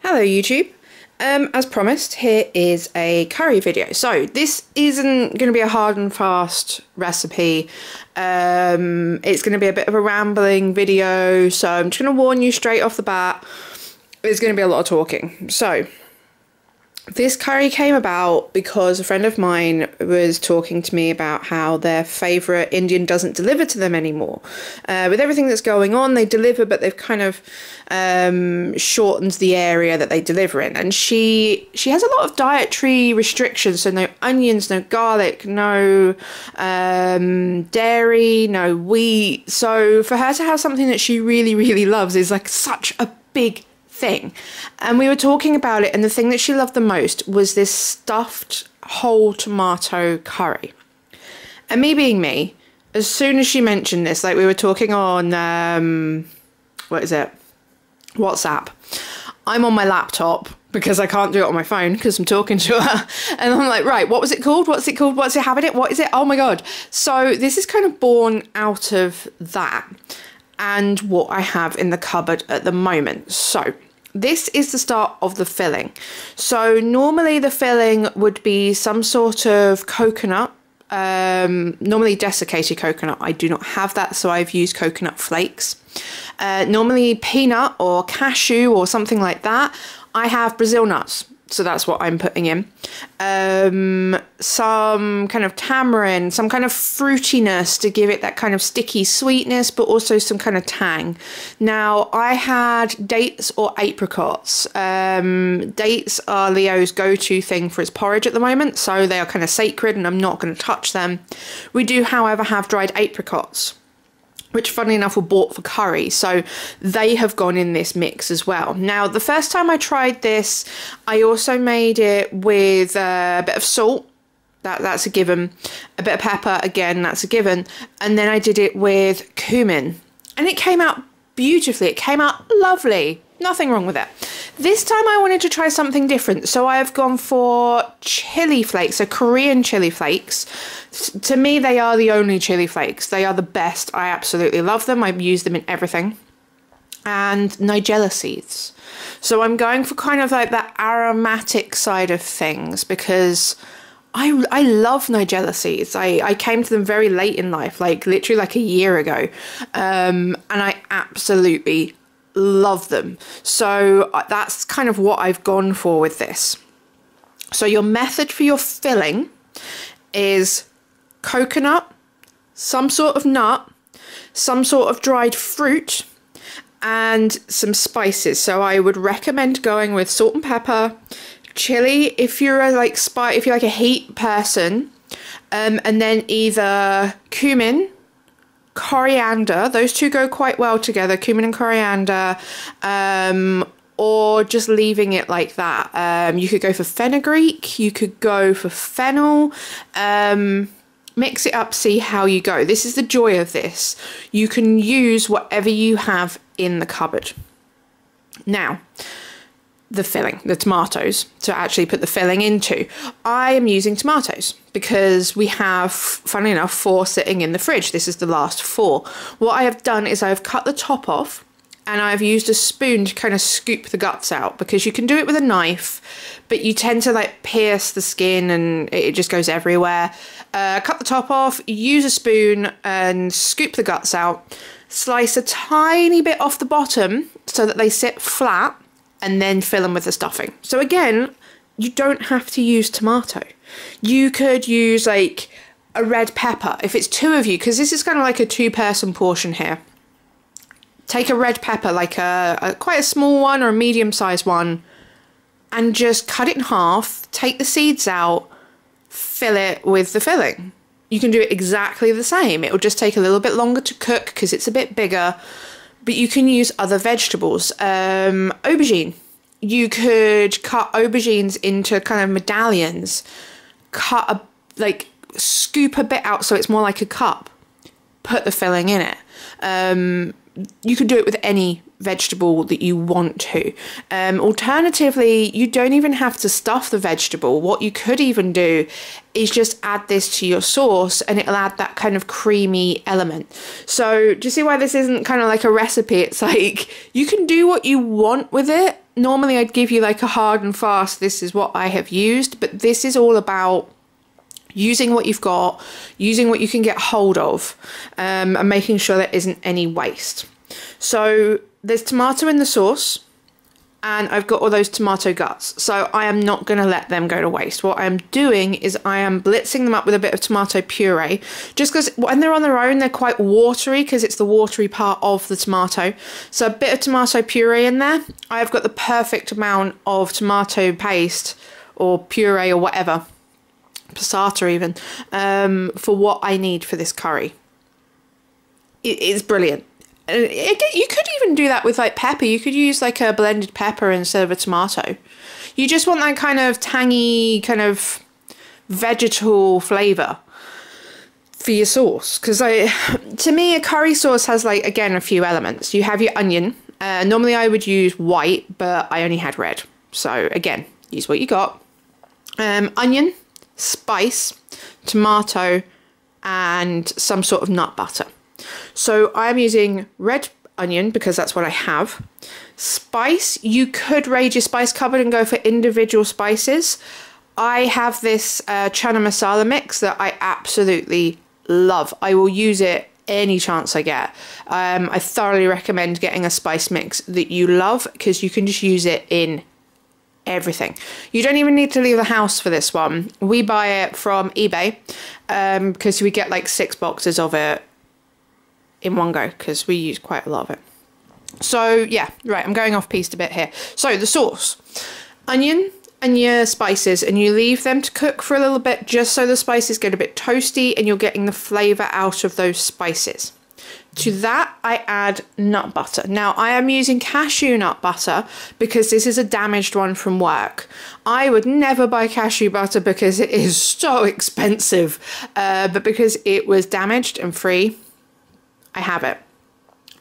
Hello YouTube. As promised, here is a curry video. So this isn't going to be a hard and fast recipe. It's going to be a bit of a rambling video, so I'm just going to warn you straight off the bat. There's going to be a lot of talking. So this curry came about because a friend of mine was talking to me about how their favourite Indian doesn't deliver to them anymore. With everything that's going on, they deliver, but they've kind of shortened the area that they deliver in. And she has a lot of dietary restrictions, so no onions, no garlic, no dairy, no wheat. So for her to have something that she really loves is like such a big thing. And we were talking about it, and the thing that she loved the most was this stuffed whole tomato curry. And me being me, as soon as she mentioned this, like we were talking on WhatsApp, I'm on my laptop because I can't do it on my phone because I'm talking to her, and I'm like, right, what was it called? What's it called? What's it having it? What is it? Oh my god. So this is kind of born out of that and what I have in the cupboard at the moment. So this is the start of the filling. So normally the filling would be some sort of coconut, normally desiccated coconut. I do not have that, so I've used coconut flakes. Normally peanut or cashew or something like that. I have Brazil nuts, so that's what I'm putting in. Some kind of tamarind, some kind of fruitiness to give it that kind of sticky sweetness, but also some kind of tang. Now, I had dates or apricots. Dates are Leo's go-to thing for his porridge at the moment, so they are kind of sacred and I'm not going to touch them. We do, however, have dried apricots, which funnily enough were bought for curry, so they have gone in this mix as well. Now, the first time I tried this, I also made it with a bit of salt, that's a given, a bit of pepper, again, that's a given, and then I did it with cumin, and it came out beautifully, it came out lovely, nothing wrong with it. This time I wanted to try something different, so I have gone for chili flakes, so Korean chili flakes. To me, they are the only chili flakes. They are the best. I absolutely love them. I've used them in everything. And Nigella seeds. So I'm going for kind of like that aromatic side of things because I love Nigella seeds. I came to them very late in life, like literally like a year ago. And I absolutely love them. So that's kind of what I've gone for with this. So your method for your filling is coconut, some sort of nut, some sort of dried fruit, and some spices. So I would recommend going with salt and pepper, chili if you're if you're like a heat person, and then either cumin, coriander. Those two go quite well together, cumin and coriander, or just leaving it like that. You could go for fenugreek, you could go for fennel, mix it up, see how you go. This is the joy of this. You can use whatever you have in the cupboard. Now, the filling, the tomatoes, to actually put the filling into. I am using tomatoes because we have, funnily enough, 4 sitting in the fridge. This is the last 4. What I have done is I've cut the top off and I've used a spoon to kind of scoop the guts out, because you can do it with a knife, but you tend to like pierce the skin and it just goes everywhere. Cut the top off, use a spoon and scoop the guts out. Slice a tiny bit off the bottom so that they sit flat, and then fill them with the stuffing. So again, you don't have to use tomato. You could use like a red pepper if it's 2 of you, because this is kind of like a 2-person portion here. Take a red pepper, like quite a small one or a medium-sized one, and just cut it in half, take the seeds out, fill it with the filling. You can do it exactly the same. It will just take a little bit longer to cook because it's a bit bigger, but you can use other vegetables. Aubergine. You could cut aubergines into kind of medallions, scoop a bit out so it's more like a cup, put the filling in it. You could do it with any vegetable that you want to. Alternatively, you don't even have to stuff the vegetable. What you could even do is just add this to your sauce and it'll add that kind of creamy element. So do you see why this isn't kind of like a recipe? It's like you can do what you want with it, normally I'd give you like a hard and fast, this is what I have used, but this is all about using what you've got, using what you can get hold of, and making sure there isn't any waste. So there's tomato in the sauce, and I've got all those tomato guts. So I am not going to let them go to waste. What I am doing is I am blitzing them up with a bit of tomato puree, just because when they're on their own, they're quite watery because it's the watery part of the tomato. So a bit of tomato puree in there. I've got the perfect amount of tomato paste or puree or whatever, passata even, for what I need for this curry. It's brilliant. You could even do that with like pepper. You could use like a blended pepper instead of a tomato. You just want that kind of tangy, kind of vegetal flavour for your sauce. Because to me, a curry sauce has like, again, a few elements. You have your onion. Normally I would use white, but I only had red. So again, use what you got. Onion, spice, tomato, and some sort of nut butter. So I'm using red onion because that's what I have. Spice, you could raid your spice cupboard and go for individual spices. I have this chana masala mix that I absolutely love. I will use it any chance I get. I thoroughly recommend getting a spice mix that you love because you can just use it in everything. You don't even need to leave the house for this one. We buy it from eBay because we get like 6 boxes of it in one go because we use quite a lot of it. So yeah, right, I'm going off piste a bit here. So the sauce, onion and your spices, and you leave them to cook for a little bit just so the spices get a bit toasty and you're getting the flavour out of those spices. To that, I add nut butter. Now, I am using cashew nut butter because this is a damaged one from work. I would never buy cashew butter because it is so expensive, but because it was damaged and free, I have it.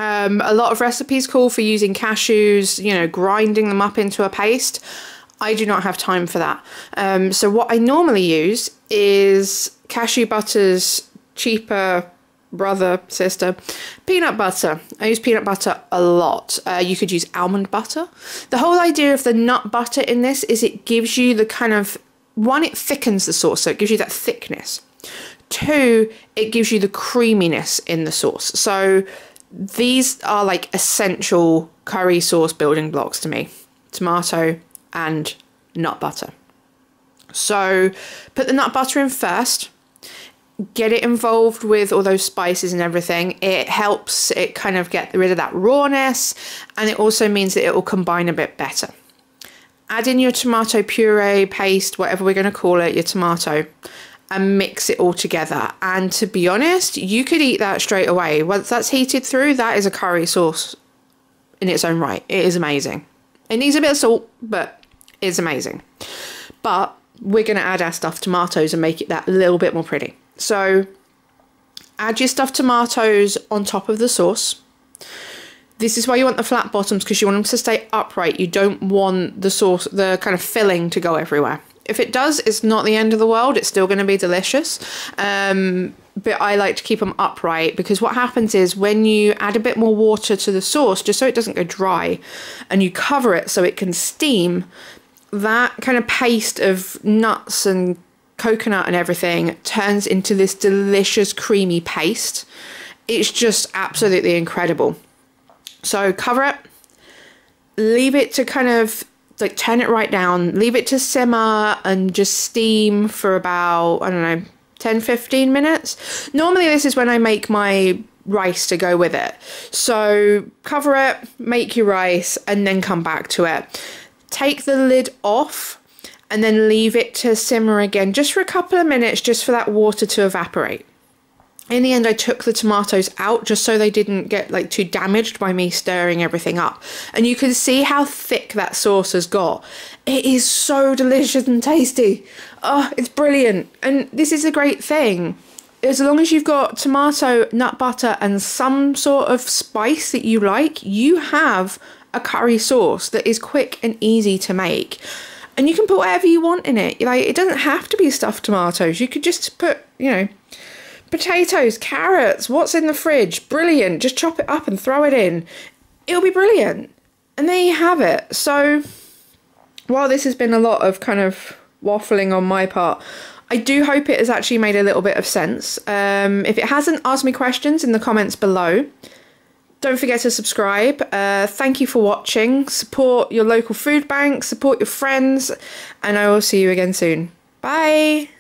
A lot of recipes call for using cashews, you know, grinding them up into a paste. I do not have time for that. So what I normally use is cashew butter's cheaper brother, sister, peanut butter. I use peanut butter a lot. You could use almond butter. The whole idea of the nut butter in this is it gives you the kind of, one, it thickens the sauce, so it gives you that thickness. 2, it gives you the creaminess in the sauce. So these are like essential curry sauce building blocks to me. Tomato and nut butter. So put the nut butter in first. Get it involved with all those spices and everything. It helps it kind of get rid of that rawness, and it also means that it will combine a bit better. Add in your tomato puree paste, whatever we're going to call it, your tomato, and mix it all together. And to be honest, you could eat that straight away. Once that's heated through, that is a curry sauce in its own right. It is amazing. It needs a bit of salt, but it's amazing. But we're going to add our stuffed tomatoes and make it that little bit more pretty. So add your stuffed tomatoes on top of the sauce. This is why you want the flat bottoms, because you want them to stay upright. You don't want the sauce, the kind of filling, to go everywhere. If it does, it's not the end of the world. It's still going to be delicious. But I like to keep them upright, because what happens is when you add a bit more water to the sauce, just so it doesn't go dry, and you cover it so it can steam, that kind of paste of nuts and coconut and everything turns into this delicious creamy paste. It's just absolutely incredible. So cover it, leave it to kind of like turn it right down, leave it to simmer and just steam for about, I don't know, 10-15 minutes. Normally this is when I make my rice to go with it. So cover it, make your rice, and then come back to it. Take the lid off and then leave it to simmer again just for a couple of minutes, just for that water to evaporate. In the end, I took the tomatoes out just so they didn't get like too damaged by me stirring everything up. And you can see how thick that sauce has got. It is so delicious and tasty. Oh, it's brilliant. And this is a great thing. As long as you've got tomato, nut butter, and some sort of spice that you like, you have a curry sauce that is quick and easy to make. And you can put whatever you want in it. Like, it doesn't have to be stuffed tomatoes. You could just put, you know, potatoes, carrots, what's in the fridge, brilliant. Just chop it up and throw it in. It'll be brilliant. And there you have it. So while this has been a lot of kind of waffling on my part, I do hope it has actually made a little bit of sense. If it hasn't, ask me questions in the comments below. Don't forget to subscribe. Thank you for watching. Support your local food bank, support your friends, and I will see you again soon. Bye!